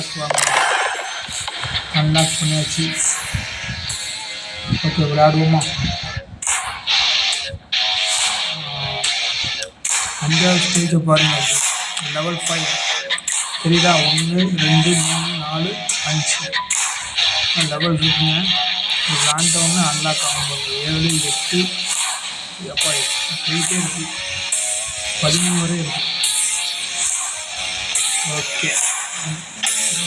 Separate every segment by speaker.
Speaker 1: Drug வாங்கணும். Unlock பண்ணியாச்சு. Okay, விளையாடுவோமா? 5வது ஸ்டேஜை பாருங்கள். லெவல் 5 தெரியுதா? 1 2 3 4 5 லெவல் இருக்குங்க. விளாண்டவுடனே அன்லாக் ஆகும். 7 8 எப்பா போயிட்டே இருக்கு. 13 வரை இருக்கு. ஓகே,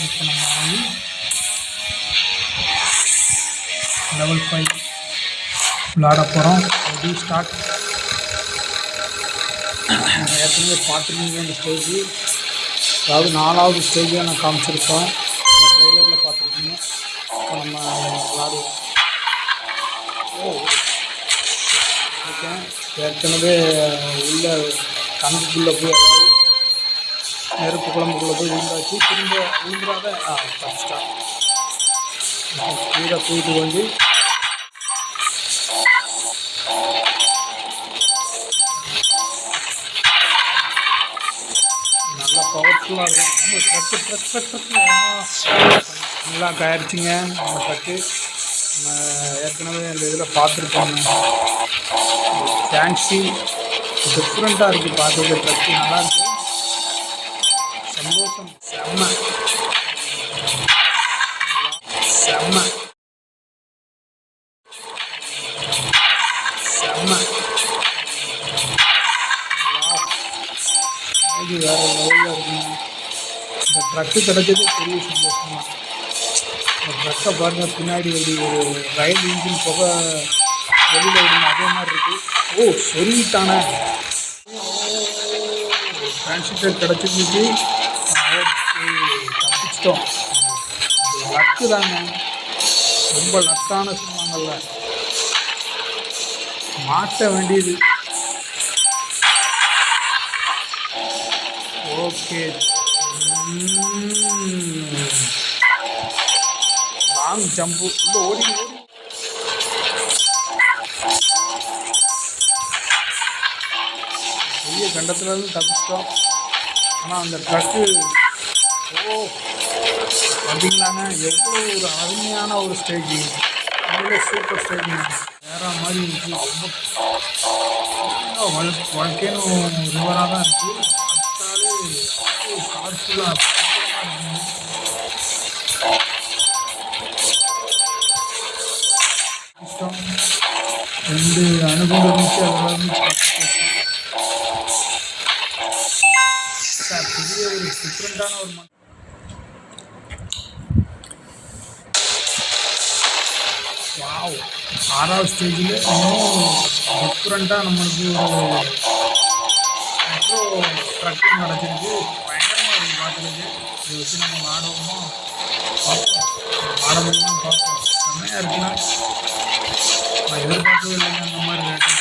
Speaker 1: இப்போ நம்ம வந்து லெவல் 5 விளாட போகிறோம். Ready, start. ஏற்கனவே பார்த்துருக்கீங்க இந்த ஸ்டேஜு, அதாவது 4வது ஸ்டேஜாக நான் காமிச்சிருப்பேன். அந்த ட்ரெய்லரில் பார்த்துருக்கீங்க. இப்போ நம்ம விளாடுவோம். ஓகே, ஏற்கனவே உள்ள கங்குக்குள்ளே போய், அதாவது நெருப்பு குழம்புக்குள்ளே போய் விழுந்தாச்சு. திரும்ப விழுந்துடாத ஃபஸ்ட்டா கீழே போயிட்டு வந்து நல்லா பவர்ஃபுல்லாக இருக்கும். நம்ம ட்ரக்கு நல்லா ஆயிடுச்சுங்க. நம்ம ட்ரக்கு நம்ம ஏற்கனவே அந்த இதில் பார்த்துருப்போங்க. ஃபேன்சி டிஃப்ரெண்ட்டாக இருக்குது பார்த்துக்க. ட்ரக்கு நல்லாயிருக்கு. சந்தோஷம். செம்ம செம்ம செம்ம இது வேறு லெவலில் இருக்குங்க. இந்த ட்ரக்கு கிடைச்சது பெரிய சந்தோஷம் தான். இந்த ட்ரக்கை பாருங்கள், பின்னாடி ஒரு ரயில் இன்ஜின் புகை வெளியில் விடுங்க, அதே மாதிரி இருக்குது. ஓ, சொல்லிட்டானே. டிரான்சிட்டர் கிடச்சிருந்துச்சு. ஓகே, தப்பிச்சிட்டோம். லக்கு தாங்க, ரொம்ப லக்கான சொல்லுவாங்கல்ல, மாட்ட வேண்டியது. ஓகே, லாங் ஜம்பு இல்லை, ஓடி பெரிய கண்டத்துலேருந்து தப்பிச்சிட்டோம். ஆனால் அந்த ட்ரக்கு பார்த்தீங்களாங்க, எவ்வளோ ஒரு அருமையான ஒரு ஸ்டேஜ். அவ்வளோ சூப்பர் ஸ்டேஜ், வேற மாதிரி இருந்துச்சு. ரொம்ப வாழ்க்கையும் ரிவராக தான் இருக்குது. கலர்ஃபுல்லாக இஷ்டம். 2 அனுபவம் இருந்துச்சு. அதெல்லாம் பெரிய ஒரு டிஃப்ரெண்ட்டான ஒரு வாவ். 6வது ஸ்டேஜில் இன்னும் டிஃப்ரெண்ட்டாக நம்மளுக்கு ஒரு மெட்ரோ ட்ரக்கும் கிடச்சிருக்கு. பயங்கரமாக இருக்குது பார்க்குறதுக்கு. இதை வச்சு நம்ம ஆடுவோமா பார்ப்போம், ஆட முடியுமா பார்ப்போம். செம்மையாக இருக்குன்னா நான் எதிர்பார்க்கவே இல்லைங்க அந்த மாதிரி ரேட்டு.